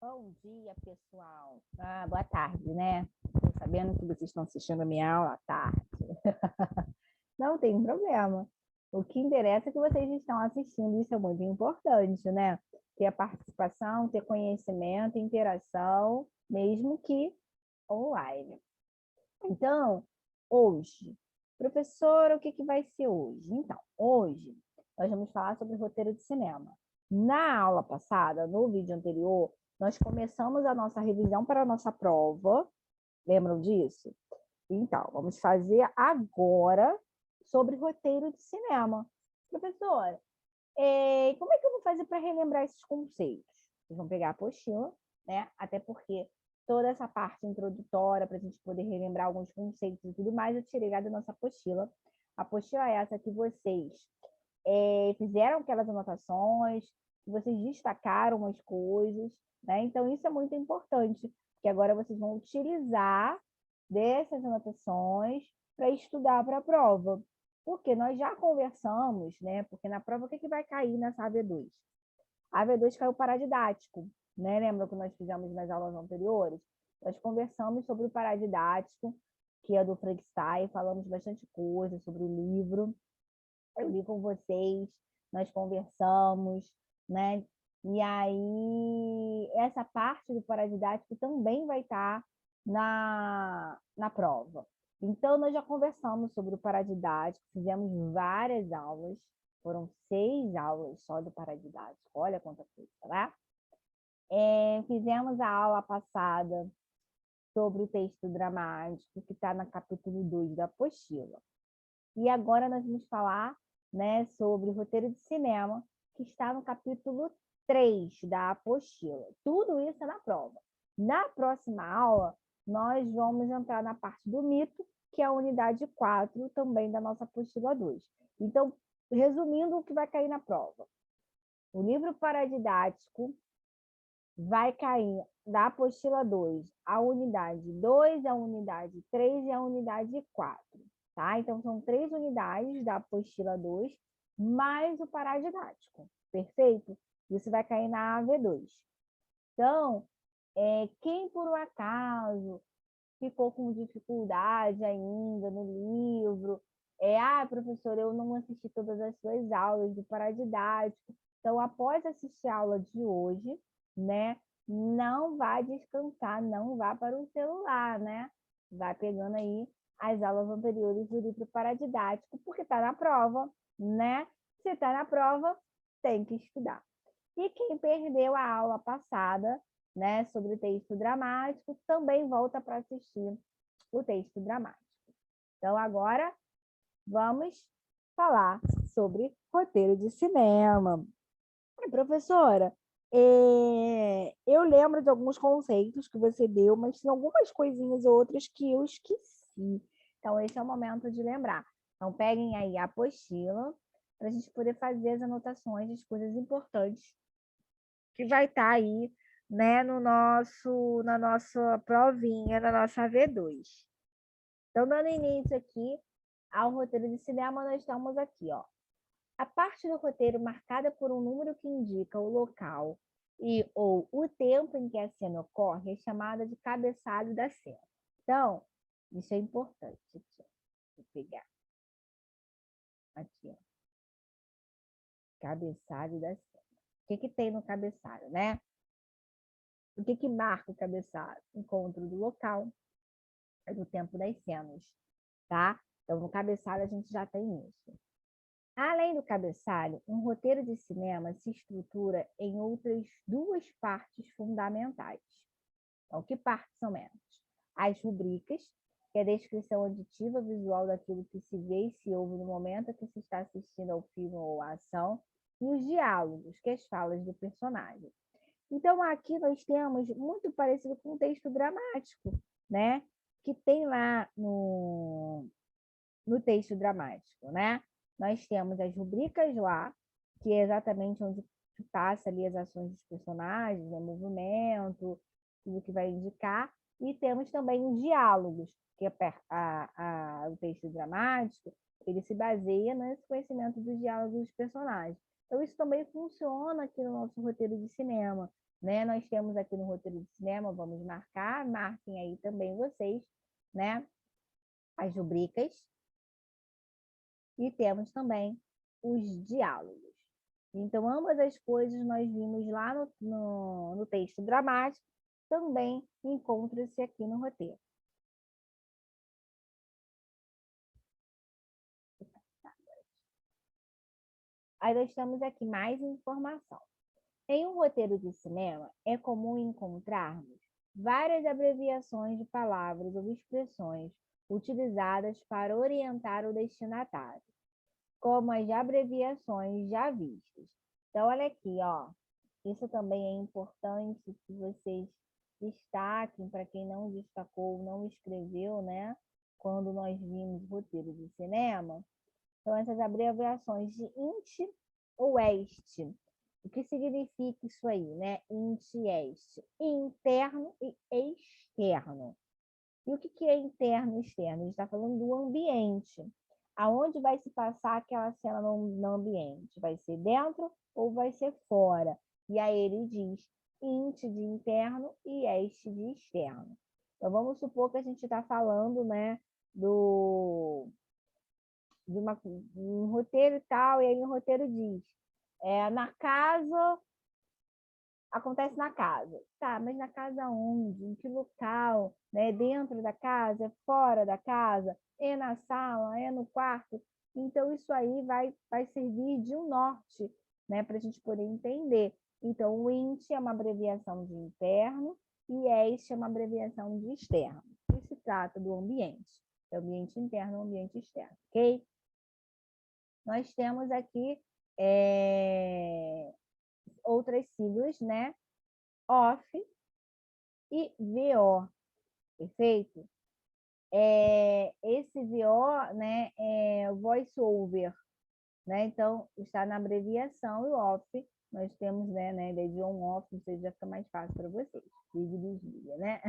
Bom dia, pessoal. Boa tarde, né? Tô sabendo que vocês estão assistindo a minha aula à tarde. Não tem problema. O que interessa é que vocês estão assistindo, isso é muito importante, né? Ter a participação, ter conhecimento, interação, mesmo que online. Então, hoje, professora, o que vai ser hoje? Então, hoje nós vamos falar sobre roteiro de cinema. Na aula passada, no vídeo anterior, nós começamos a nossa revisão para a nossa prova. Lembram disso? Então, vamos fazer agora sobre roteiro de cinema. Professora, como é que eu vou fazer para relembrar esses conceitos? Vocês vão pegar a apostila, né? Até porque toda essa parte introdutória, para a gente poder relembrar alguns conceitos e tudo mais, eu tirei lá da nossa apostila. A apostila é essa que vocês fizeram aquelas anotações, que vocês destacaram as coisas, né? Então, isso é muito importante, porque agora vocês vão utilizar dessas anotações para estudar para a prova. Porque nós já conversamos, né? Porque na prova, o que vai cair nessa AV2? A AV2 caiu paradidático, né? Lembra que nós fizemos nas aulas anteriores? Nós conversamos sobre o paradidático, que é do Frankenstein, falamos bastante coisa sobre o livro. Eu li com vocês, nós conversamos, né? E aí, essa parte do paradidático também vai estar na prova. Então, nós já conversamos sobre o paradidático, fizemos várias aulas, foram 6 aulas só do paradidático, olha quanta coisa, né? Fizemos a aula passada sobre o texto dramático, que está no capítulo 2 da apostila. E agora nós vamos falar, né, sobre o roteiro de cinema, que está no capítulo 3 da apostila. Tudo isso é na prova. Na próxima aula, nós vamos entrar na parte do mito, que é a unidade 4, também da nossa apostila 2. Então, resumindo o que vai cair na prova. O livro paradidático vai cair da apostila 2, a unidade 2, a unidade 3 e a unidade 4. Tá? Então, são 3 unidades da apostila 2, mais o paradidático. Perfeito? Isso vai cair na AV2. Então, quem por um acaso ficou com dificuldade ainda no livro, professor, eu não assisti todas as suas aulas do paradidático. Então, após assistir a aula de hoje, né, não vá descansar, não vá para o celular, né? Vai pegando aí as aulas anteriores do livro paradidático, porque está na prova, né? Se está na prova, tem que estudar. E quem perdeu a aula passada, né, sobre o texto dramático, também volta para assistir o texto dramático. Então, agora, vamos falar sobre roteiro de cinema. Professora, eu lembro de alguns conceitos que você deu, mas tem algumas coisinhas outras que eu esqueci. Então, esse é o momento de lembrar. Então, peguem aí a apostila para a gente poder fazer as anotações das coisas importantes que vai estar aí, né, na nossa provinha, na nossa V2. Então, dando início aqui ao roteiro de cinema, nós estamos aqui, ó. A parte do roteiro marcada por um número que indica o local e ou o tempo em que a cena ocorre é chamada de cabeçalho da cena. Então, isso é importante. Aqui, ó. Vou pegar aqui, ó. Cabeçalho da cena. O que tem no cabeçalho, né? O que marca o cabeçalho? Encontro do local e do tempo das cenas, tá? Então, no cabeçalho a gente já tem isso. Além do cabeçalho, um roteiro de cinema se estrutura em outras 2 partes fundamentais. Então, que partes são essas? As rubricas, que é a descrição auditiva visual daquilo que se vê e se ouve no momento que se está assistindo ao filme ou à ação, e os diálogos, que é as falas do personagem. Então, aqui nós temos muito parecido com o texto dramático, né? Que tem lá no texto dramático, né? Nós temos as rubricas lá, que é exatamente onde passa ali as ações dos personagens, o movimento, tudo que vai indicar. E temos também os diálogos, que é o texto dramático, ele se baseia nesse conhecimento dos diálogos dos personagens. Então, isso também funciona aqui no nosso roteiro de cinema, né? Nós temos aqui no roteiro de cinema, vamos marcar, marquem aí também vocês, né? As rubricas. E temos também os diálogos. Então, ambas as coisas nós vimos lá no texto dramático, também encontra-se aqui no roteiro. Aí nós temos aqui mais informação. Em um roteiro de cinema, é comum encontrarmos várias abreviações de palavras ou expressões utilizadas para orientar o destinatário, como as abreviações já vistas. Então, olha aqui, ó. Isso também é importante que vocês destaquem para quem não destacou, não escreveu, né? Quando nós vimos roteiro de cinema. Então, essas abreviações de INT ou EST. O que significa isso aí, né? INT e EST. Interno e externo. E o que é interno e externo? A gente está falando do ambiente. Aonde vai se passar aquela cena no ambiente? Vai ser dentro ou vai ser fora? E aí ele diz int de interno e est de externo. Então, vamos supor que a gente está falando, né, de um roteiro e tal, e aí o roteiro diz, na casa, acontece na casa. Tá, mas na casa onde? Em que local? Né? Dentro da casa? Fora da casa? É na sala? É no quarto? Então, isso aí vai servir de um norte, né? Para a gente poder entender. Então, o INT é uma abreviação de interno e EST é uma abreviação de externo. E se trata do ambiente. É o ambiente interno e o ambiente externo, ok? Nós temos aqui outras siglas, né? OFF e VO, perfeito? Esse VO, né, é voice over, né? Então, está na abreviação e o OFF, nós temos, né, de on-off, ou seja, já fica mais fácil para vocês. Liga e desliga, né?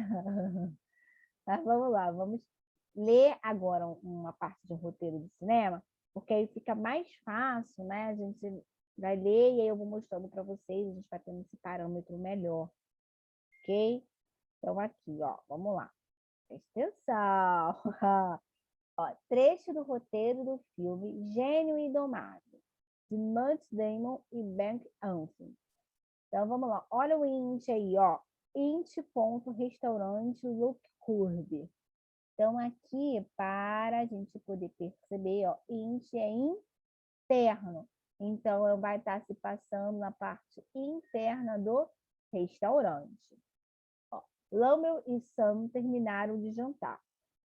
Mas vamos lá, vamos ler agora uma parte de um roteiro de cinema, porque aí fica mais fácil, né? A gente vai ler e aí eu vou mostrando para vocês, a gente vai tendo esse parâmetro melhor, ok? Então, aqui, ó, vamos lá. Presta atenção. Ó, trecho do roteiro do filme Gênio Indomável, de Matt Damon e Ben Affleck. Então, vamos lá. Olha o int aí, ó. int.restaurante Look Curve. Então, aqui, para a gente poder perceber, ó, int é interno. Então, vai estar se passando na parte interna do restaurante. Lâmel e Sam terminaram de jantar.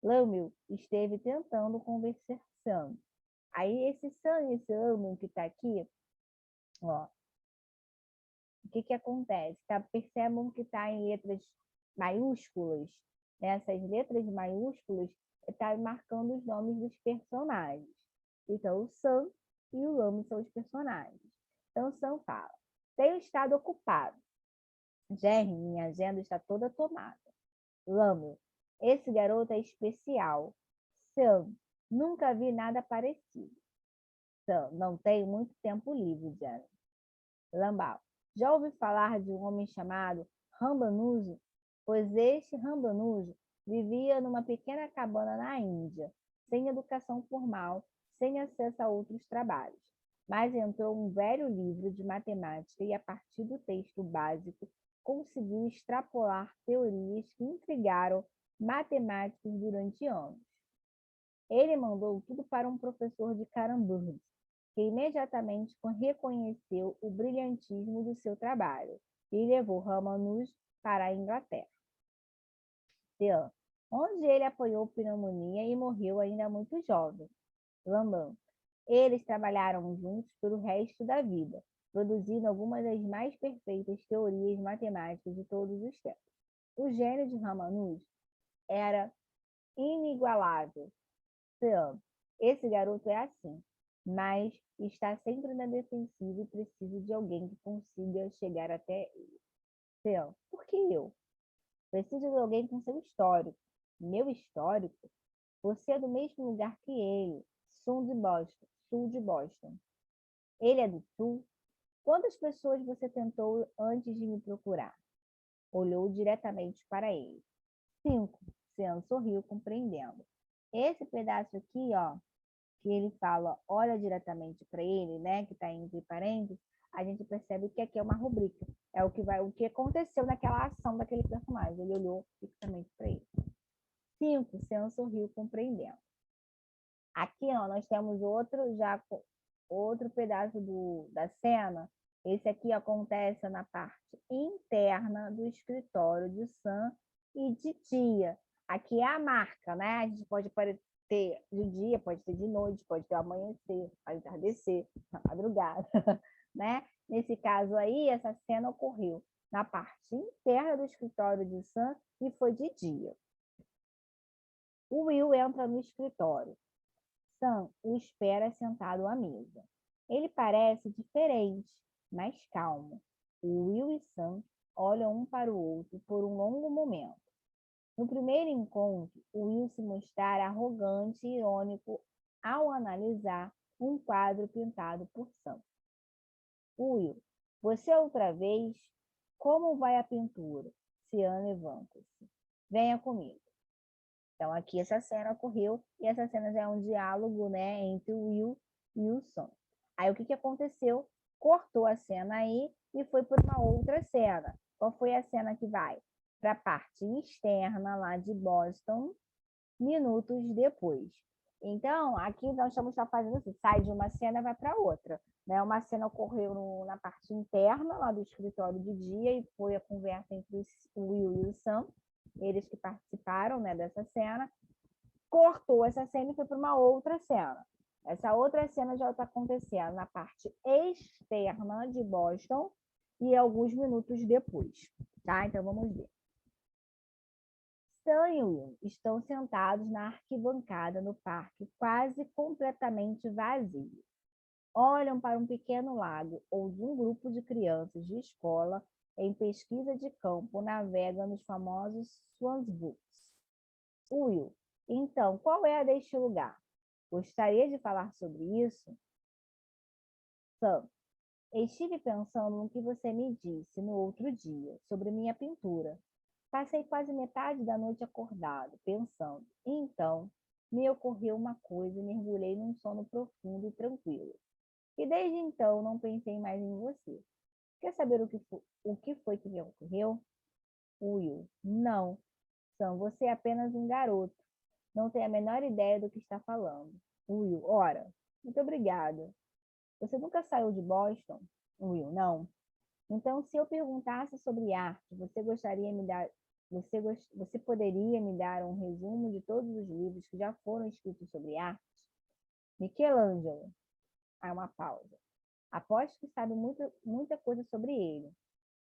Lâmel esteve tentando convencer Sam. Aí, esse Sam e esse Lâmel que está aqui, ó, o que acontece? Percebam que está em letras maiúsculas. Né? Essas letras maiúsculas estão marcando os nomes dos personagens. Então, o Sam e o Lâmel são os personagens. Então, o Sam fala, tenho estado ocupado. Jerry, minha agenda está toda tomada. Lâmel, esse garoto é especial. Sam, nunca vi nada parecido. Sam, não tenho muito tempo livre, Jerry. Lambal, já ouvi falar de um homem chamado Rambanujo? Pois este Rambanujo vivia numa pequena cabana na Índia, sem educação formal, sem acesso a outros trabalhos. Mas entrou um velho livro de matemática e, a partir do texto básico, conseguiu extrapolar teorias que intrigaram matemáticos durante anos. Ele mandou tudo para um professor de Cambridge, que imediatamente reconheceu o brilhantismo do seu trabalho e levou Ramanujan para a Inglaterra, onde ele apanhou pneumonia e morreu ainda muito jovem. Lambam. Eles trabalharam juntos pelo resto da vida, produzindo algumas das mais perfeitas teorias matemáticas de todos os tempos. O gênio de Ramanujan era inigualável. Esse garoto é assim, mas está sempre na defensiva e precisa de alguém que consiga chegar até ele. Por que eu? Preciso de alguém com seu histórico. Meu histórico? Você é do mesmo lugar que ele, sul de Boston. Ele é do sul? Quantas pessoas você tentou antes de me procurar? Olhou diretamente para ele. 5. Sean sorriu, compreendendo. Esse pedaço aqui, ó, que ele fala, olha diretamente para ele, né, que está entre parênteses, a gente percebe que aqui é uma rubrica. É o que aconteceu naquela ação daquele personagem. Ele olhou fixamente para ele. 5. Sean sorriu, compreendendo. Aqui, ó, nós temos outro pedaço da cena. Esse aqui acontece na parte interna do escritório de Sam e de dia. Aqui é a marca, né? A gente pode ter de dia, pode ter de noite, pode ter amanhecer, pode entardecer, na madrugada, né? Nesse caso aí, essa cena ocorreu na parte interna do escritório de Sam e foi de dia. O Will entra no escritório. Sam o espera sentado à mesa. Ele parece diferente, mais calmo. O Will e Sam olham um para o outro por um longo momento. No primeiro encontro, o Will se mostrar arrogante e irônico ao analisar um quadro pintado por Sam. Will, você outra vez? Como vai a pintura? Sam levanta-se. Venha comigo. Então, aqui essa cena ocorreu e essa cena já é um diálogo, né, entre o Will e o Sam. Aí, o que aconteceu? Cortou a cena aí e foi para uma outra cena. Qual foi a cena que vai? Para a parte externa lá de Boston, minutos depois. Então, aqui nós estamos fazendo assim, sai de uma cena e vai para outra. Né? Uma cena ocorreu na parte interna lá do escritório de dia e foi a conversa entre o Will e o Sam, eles que participaram, né, dessa cena. Cortou essa cena e foi para uma outra cena. Essa outra cena já está acontecendo na parte externa de Boston e alguns minutos depois. Tá? Então, vamos ver. Sam e Will estão sentados na arquibancada no parque, quase completamente vazio. Olham para um pequeno lago onde um grupo de crianças de escola em pesquisa de campo navega nos famosos Swansbooks. Will, então, qual é a deste lugar? Gostaria de falar sobre isso? Sam, estive pensando no que você me disse no outro dia, sobre minha pintura. Passei quase metade da noite acordado, pensando. E então, me ocorreu uma coisa e mergulhei num sono profundo e tranquilo. E desde então, não pensei mais em você. Quer saber o que foi que me ocorreu? Will, não. Sam, você é apenas um garoto. Não tem a menor ideia do que está falando. Will, ora, muito obrigada. Você nunca saiu de Boston? Will, não. Então, se eu perguntasse sobre arte, você poderia me dar um resumo de todos os livros que já foram escritos sobre arte? Michelangelo. Há uma pausa. Aposto que sabe muita coisa sobre ele.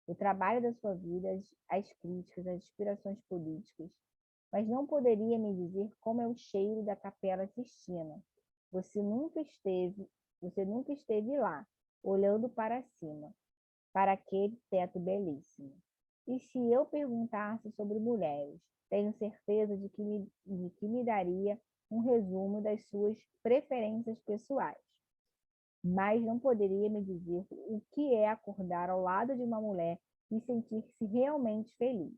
O trabalho da sua vida, as críticas, as inspirações políticas. Mas não poderia me dizer como é o cheiro da Capela Sistina. Você nunca esteve lá, olhando para cima, para aquele teto belíssimo. E se eu perguntasse sobre mulheres, tenho certeza de que me daria um resumo das suas preferências pessoais. Mas não poderia me dizer o que é acordar ao lado de uma mulher e sentir-se realmente feliz.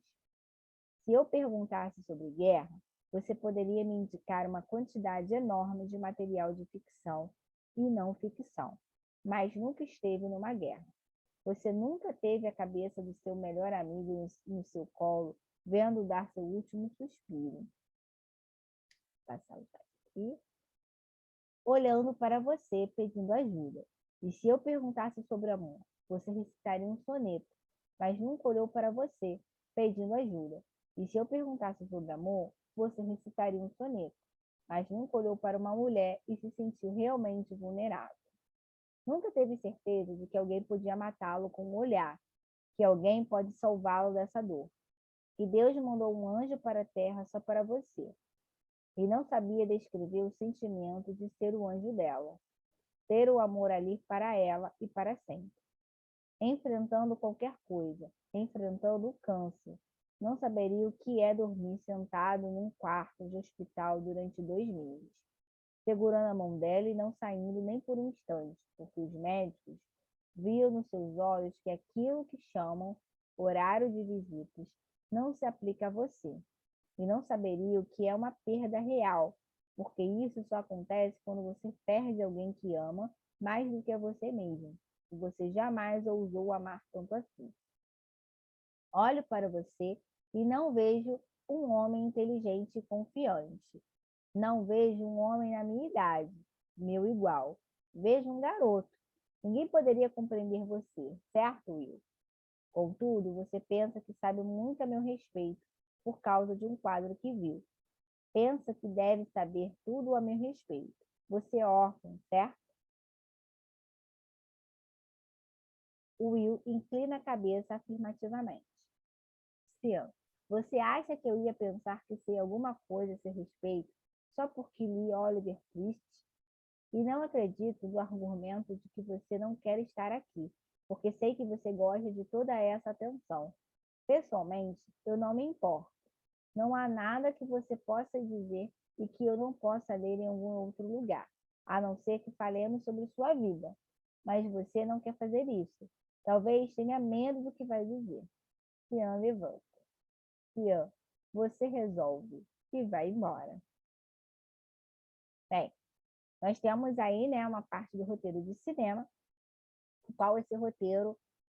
Se eu perguntasse sobre guerra, você poderia me indicar uma quantidade enorme de material de ficção e não ficção, mas nunca esteve numa guerra. Você nunca teve a cabeça do seu melhor amigo no seu colo, vendo dar seu último suspiro. Passar o aqui. Olhando para você, pedindo ajuda. E se eu perguntasse sobre amor, você recitaria um soneto, mas nunca olhou para você, pedindo ajuda. E se eu perguntasse sobre amor, você recitaria um soneto, mas nunca olhou para uma mulher e se sentiu realmente vulnerável. Nunca teve certeza de que alguém podia matá-lo com um olhar, que alguém pode salvá-lo dessa dor. Que Deus mandou um anjo para a terra só para você. E não sabia descrever o sentimento de ser o anjo dela, ter o amor ali para ela e para sempre. Enfrentando qualquer coisa, enfrentando o câncer, não saberia o que é dormir sentado num quarto de hospital durante 2 meses. segurando a mão dela e não saindo nem por um instante, porque os médicos viam nos seus olhos que aquilo que chamam horário de visitas não se aplica a você, e não saberia o que é uma perda real, porque isso só acontece quando você perde alguém que ama mais do que a você mesmo, e você jamais ousou amar tanto assim. Olho para você e não vejo um homem inteligente e confiante. Não vejo um homem na minha idade, meu igual. Vejo um garoto. Ninguém poderia compreender você, certo, Will? Contudo, você pensa que sabe muito a meu respeito por causa de um quadro que viu. Pensa que deve saber tudo a meu respeito. Você é órfão, certo? Will inclina a cabeça afirmativamente. Cian, você acha que eu ia pensar que sei alguma coisa a seu respeito só porque li Oliver Twist? E não acredito no argumento de que você não quer estar aqui, porque sei que você gosta de toda essa atenção. Pessoalmente, eu não me importo. Não há nada que você possa dizer e que eu não possa ler em algum outro lugar, a não ser que falemos sobre sua vida. Mas você não quer fazer isso. Talvez tenha medo do que vai dizer. Cian levanta. Cian, você resolve e vai embora. Bem, nós temos aí, né, uma parte do roteiro de cinema, o qual esse roteiro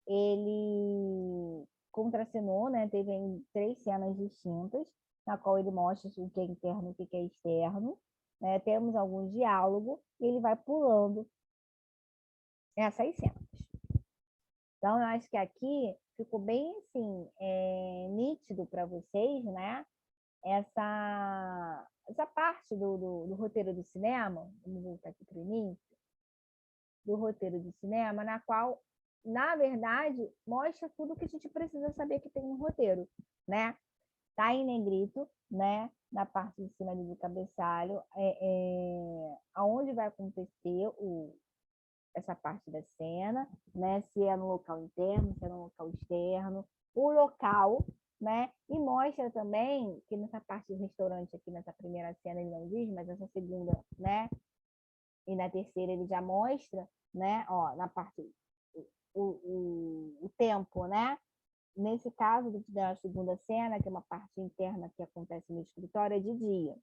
ele contracenou, né, teve 3 cenas distintas, na qual ele mostra o que é interno e o que é externo, né, temos alguns diálogos e ele vai pulando essas cenas. Então, eu acho que aqui ficou bem assim, nítido para vocês, né? Essa parte do roteiro do cinema, vamos voltar aqui para o início, do roteiro de cinema, na qual, na verdade, mostra tudo que a gente precisa saber que tem no roteiro, né? Tá em negrito, né? Na parte de cima ali do cabeçalho, aonde vai acontecer essa parte da cena, né? Se é no local interno, se é no local externo, o local, né? E mostra também que nessa parte do restaurante aqui, nessa primeira cena ele não diz, mas essa segunda, né? E na terceira ele já mostra, né? Ó, na parte o tempo, né? Nesse caso da segunda cena, que é uma parte interna que acontece no escritório, é de dia.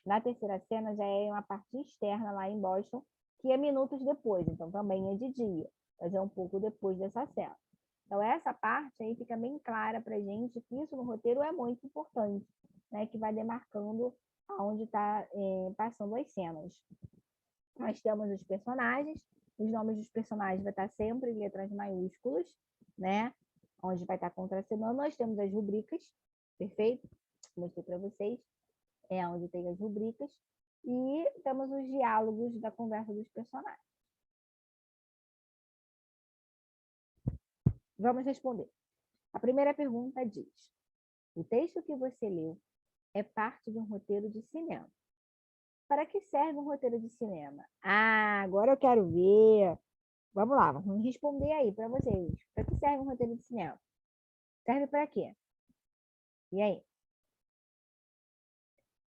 Na terceira cena já é uma parte externa lá em Boston, que é minutos depois, então também é de dia, mas é um pouco depois dessa cena. Então essa parte aí fica bem clara para a gente que isso no roteiro é muito importante, né? Que vai demarcando aonde está passando as cenas. Nós temos os personagens, os nomes dos personagens vai estar sempre em letras maiúsculas, né? Onde vai estar contracenando. Nós temos as rubricas, perfeito? Mostrei para vocês, onde tem as rubricas. E temos os diálogos da conversa dos personagens. Vamos responder. A primeira pergunta diz: o texto que você leu é parte de um roteiro de cinema. Para que serve um roteiro de cinema? Ah, agora eu quero ver. Vamos lá, vamos responder aí para vocês. Para que serve um roteiro de cinema? Serve para quê? E aí?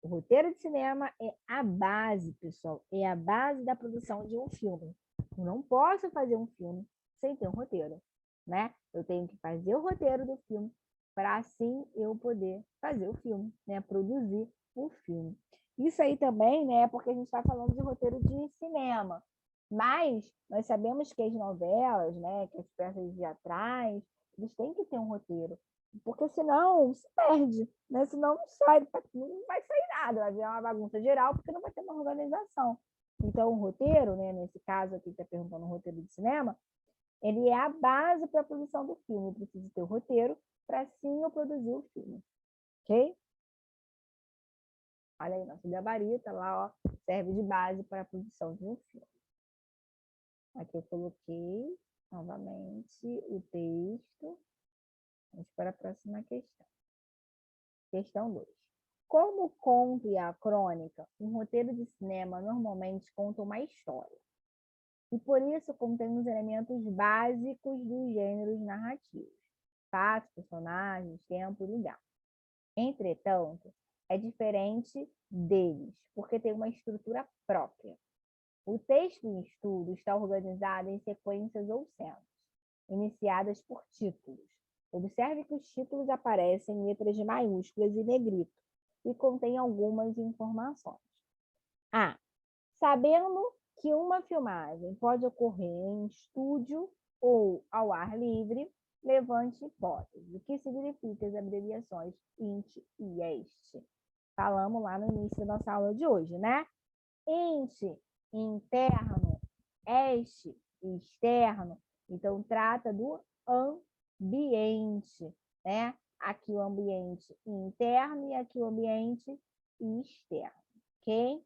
O roteiro de cinema é a base, pessoal. É a base da produção de um filme. Eu não posso fazer um filme sem ter um roteiro, né? Eu tenho que fazer o roteiro do filme para assim eu poder fazer o filme, né? Produzir o filme. Isso aí também, né? Porque a gente está falando de roteiro de cinema. Mas nós sabemos que as novelas, né? Que as peças de atrás, eles têm que ter um roteiro. Porque senão se perde, né? Senão não sai, não vai sair nada, vai virar uma bagunça geral, porque não vai ter uma organização. Então, o roteiro, né, nesse caso aqui que está perguntando o roteiro de cinema, ele é a base para a produção do filme. Eu preciso ter o roteiro para sim eu produzir o filme. Ok? Olha aí, nosso gabarito lá, ó, serve de base para a produção de um filme. Aqui eu coloquei novamente o texto. Vamos para a próxima questão. Questão 2. Como o conto e a crônica, um roteiro de cinema normalmente conta uma história. E por isso contém os elementos básicos dos gêneros narrativos. Fatos, personagens, tempo e lugar. Entretanto, é diferente deles, porque tem uma estrutura própria. O texto em estudo está organizado em sequências ou cenas, iniciadas por títulos. Observe que os títulos aparecem em letras maiúsculas e negrito e contêm algumas informações. A. Sabendo que uma filmagem pode ocorrer em estúdio ou ao ar livre, levante hipótese. O que significa as abreviações INT e EST? Falamos lá no início da nossa aula de hoje, né? INT, interno, EST, externo. Então, trata do ambiente, né? Aqui o ambiente interno e aqui o ambiente externo, ok?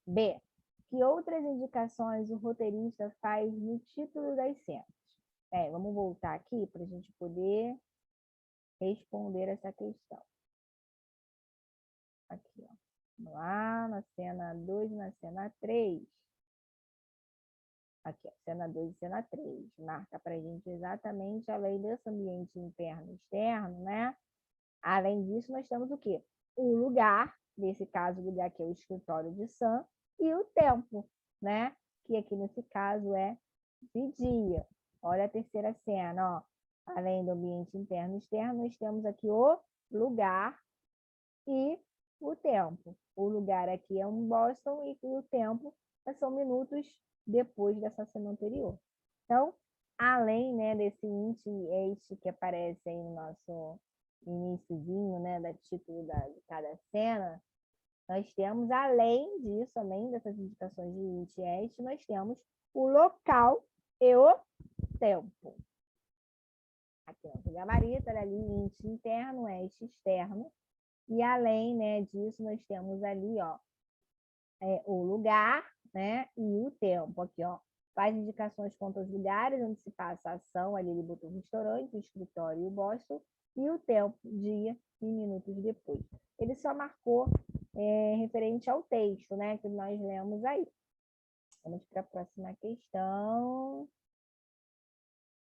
B. Que outras indicações o roteirista faz no título das cenas? Vamos voltar aqui para a gente poder responder essa questão. Aqui, ó. Vamos lá, na cena 2 e na cena 3. Aqui, ó, cena 2 e cena 3. Marca para a gente exatamente, além desse ambiente interno e externo, né? Além disso, nós temos o quê? O lugar, nesse caso, o lugar que é o escritório de Sam, e o tempo, né? Que aqui nesse caso é de dia. Olha a terceira cena, ó. Além do ambiente interno e externo, nós temos aqui o lugar e o tempo. O lugar aqui é um Boston e o tempo são minutos depois dessa cena anterior. Então, além, né, desse int e este que aparece aí no nosso iniciozinho, né, da título de cada cena, nós temos, além disso, além dessas indicações de int e este, nós temos o local e o tempo. Aqui, ó, o gabarito, olha ali, int interno, este externo. E além, né, disso, nós temos ali, ó, o lugar, né, e o tempo. Aqui, ó, faz indicações quanto aos lugares onde se passa a ação. Ali ele botou o restaurante, o escritório e o Boston. E o tempo, dia e minutos depois. Ele só marcou referente ao texto, né, que nós lemos aí. Vamos para a próxima questão.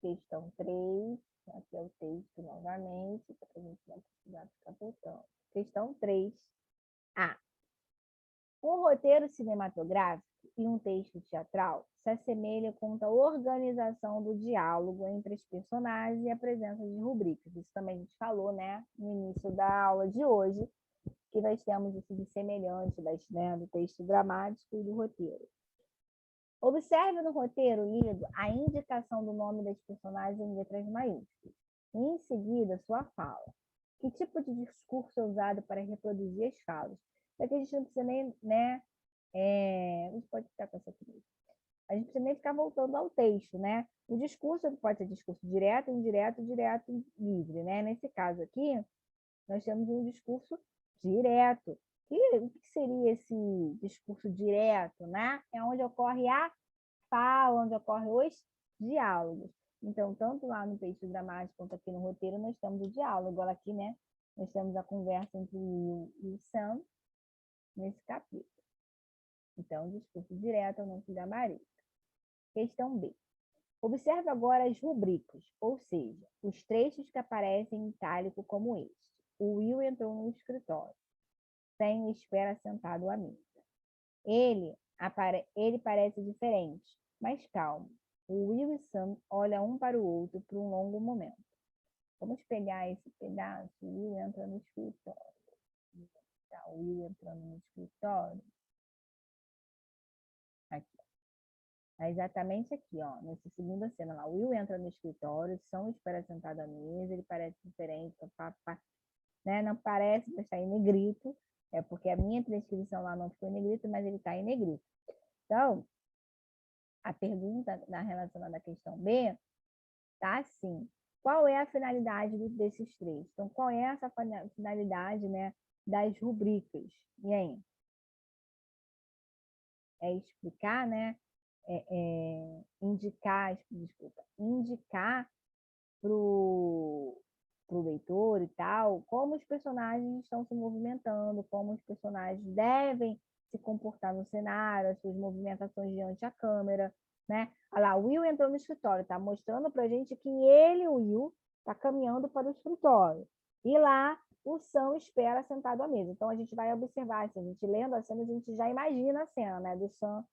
Questão 3. Aqui é o texto novamente, para a gente não precisar ficar voltando. Questão 3. A. Um roteiro cinematográfico e um texto teatral se assemelha quanto à organização do diálogo entre os personagens e a presença de rubricas. Isso também a gente falou, né, no início da aula de hoje, que nós temos isso de semelhante né, do texto dramático e do roteiro. Observe no roteiro lido a indicação do nome das personagens em letras maiúsculas. E, em seguida, sua fala. Que tipo de discurso é usado para reproduzir as falas? Daqui a gente não precisa nem, né? A gente pode ficar com essa aqui mesmo. A gente precisa nem ficar voltando ao texto, né? O discurso pode ser discurso direto, indireto, direto, livre, né? Nesse caso aqui, nós temos um discurso direto. E o que seria esse discurso direto, né? É onde ocorre a fala, onde ocorrem os diálogos. Então, tanto lá no texto dramático quanto aqui no roteiro, nós temos o diálogo. Agora aqui, né, nós temos a conversa entre o Will e o Sam nesse capítulo. Então, discurso direto ao nome da Maria. Questão B. Observe agora as rubricas, ou seja, os trechos que aparecem em itálico como este. O Will entrou no escritório. Sam espera sentado à mesa. Ele parece diferente, mas calmo. O Will e Sam olham um para o outro por um longo momento. Vamos pegar esse pedaço. O Will entra no escritório. Tá, o Will entrando no escritório. Aqui. É exatamente aqui, ó, nessa segunda cena lá. O Will entra no escritório, Sam espera sentado à mesa, ele parece diferente, né? Não parece, mas está em negrito. É porque a minha transcrição lá não ficou em negrito, mas ele está em negrito. Então, a pergunta relacionada à questão B tá assim. Qual é a finalidade desses três? Então, qual é essa finalidade, né, das rubricas? E aí? É explicar, né? Indicar para o leitor e tal, como os personagens estão se movimentando, como os personagens devem se comportar no cenário, as suas movimentações diante da câmera, né? Olha lá, o Will entrou no escritório, tá mostrando pra gente que ele, o Will, tá caminhando para o escritório. E lá, o Sam espera sentado à mesa. Então, a gente vai observar, se a gente lendo a cena, a gente já imagina a cena, né? Do Sam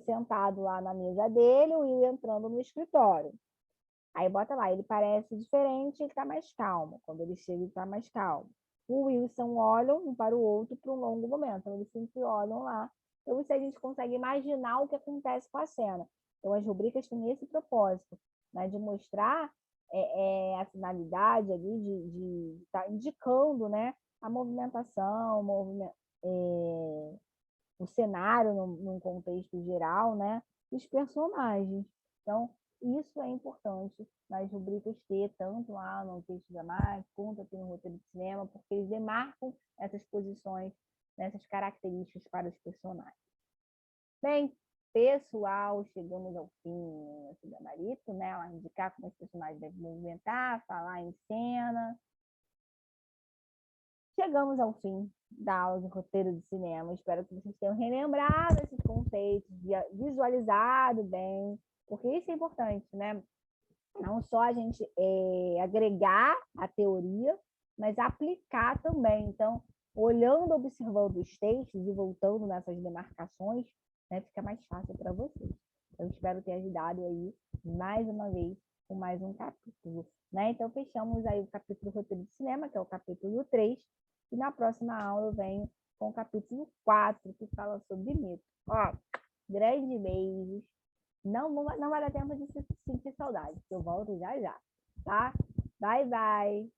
sentado lá na mesa dele, o Will entrando no escritório. Aí bota lá, ele parece diferente, ele está mais calmo. Quando ele chega, ele está mais calmo. O Wilson olham um para o outro por um longo momento. Então, eles sempre olham lá. Então, isso a gente consegue imaginar o que acontece com a cena. Então, as rubricas têm esse propósito, né, de mostrar a finalidade ali, de estar indicando, né, a movimentação, o cenário num contexto geral, né, dos personagens. Então, isso é importante nas rubricas ter, tanto lá no texto dramático, quanto aqui no roteiro de cinema, porque eles demarcam essas posições, essas características para os personagens. Bem, pessoal, chegamos ao fim do gabarito, né? Ela indicar como os personagens devem movimentar, falar em cena. Chegamos ao fim da aula de roteiro de cinema. Espero que vocês tenham relembrado esses conceitos, visualizado bem, porque isso é importante, né? Não só a gente agregar a teoria, mas aplicar também. Então, olhando, observando os textos e voltando nessas demarcações, né, fica mais fácil para vocês. Eu espero ter ajudado aí mais uma vez com mais um capítulo. Né? Então, fechamos aí o capítulo roteiro de cinema, que é o capítulo 3, e na próxima aula eu venho com o capítulo 4, que fala sobre mito. Ó, grandes beijos. Não vai dar tempo de sentir saudade, porque eu volto já já, tá? Bye, bye!